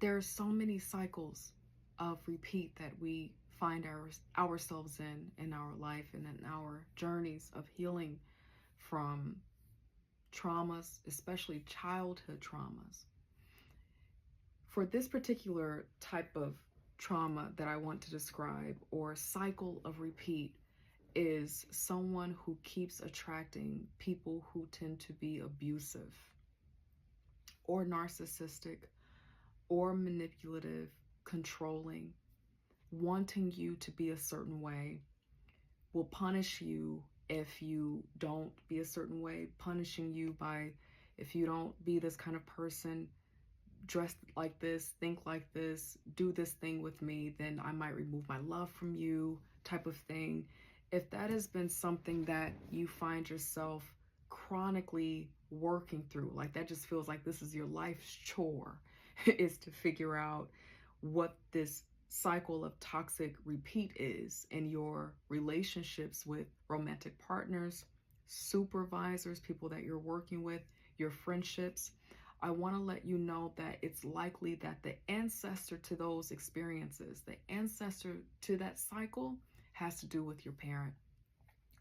There are so many cycles of repeat that we find ourselves in our life and in our journeys of healing from traumas, especially childhood traumas. For this particular type of trauma that I want to describe, or cycle of repeat, is someone who keeps attracting people who tend to be abusive or narcissistic or manipulative, controlling, wanting you to be a certain way, will punish you if you don't be a certain way, punishing you by, if you don't be this kind of person, dress like this, think like this, do this thing with me, then I might remove my love from you, type of thing. If that has been something that you find yourself chronically working through, like that just feels like this is your life's chore, is to figure out what this cycle of toxic repeat is in your relationships with romantic partners, supervisors, people that you're working with, your friendships. I want to let you know that it's likely that the ancestor to those experiences, the ancestor to that cycle, has to do with your parent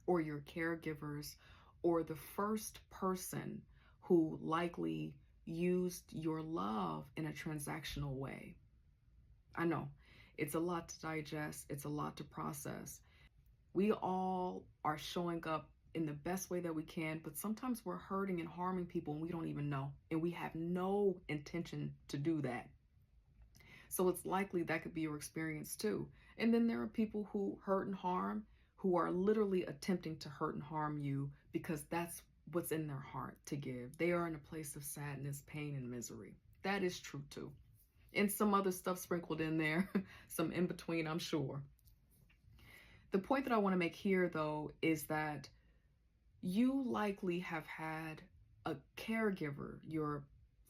or your caregivers or the first person who likely used your love in a transactional way. I know it's a lot to digest, it's a lot to process. We all are showing up in the best way that we can, but sometimes we're hurting and harming people and we don't even know, and we have no intention to do that. So it's likely that could be your experience too. And then there are people who hurt and harm, who are literally attempting to hurt and harm you because that's what's in their heart to give. They are in a place of sadness, pain, and misery. That is true too. And some other stuff sprinkled in there, some in between, I'm sure. The point that I want to make here, though, is that you likely have had a caregiver, your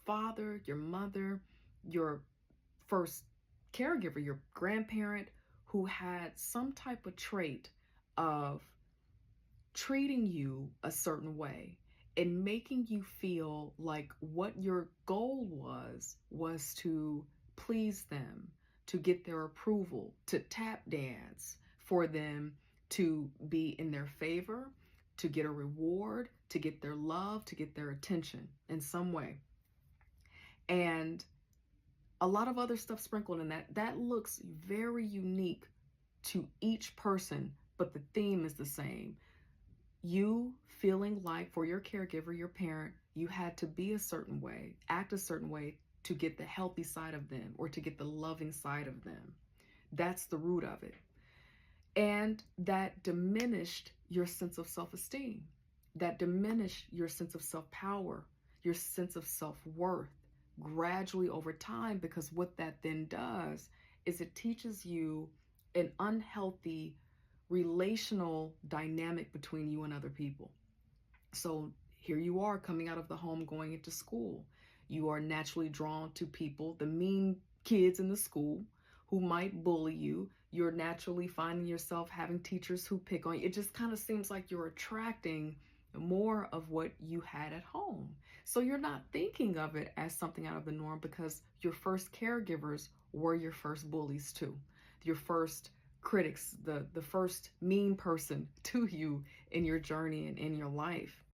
father, your mother, your first caregiver, your grandparent, who had some type of trait of treating you a certain way and making you feel like what your goal was to please them, to get their approval, to tap dance for them, to be in their favor, to get a reward, to get their love, to get their attention in some way. And a lot of other stuff sprinkled in that looks very unique to each person, but the theme is the same. You feeling like for your caregiver, your parent, you had to be a certain way, act a certain way to get the healthy side of them or to get the loving side of them. That's the root of it. And that diminished your sense of self-esteem. That diminished your sense of self-power, your sense of self-worth gradually over time, because what that then does is it teaches you an unhealthy relational dynamic between you and other people. So here you are coming out of the home, going into school. You are naturally drawn to people, the mean kids in the school who might bully you. You're naturally finding yourself having teachers who pick on you. It just kind of seems like you're attracting more of what you had at home. So you're not thinking of it as something out of the norm because your first caregivers were your first bullies too. Your first critics, the first mean person to you in your journey and in your life.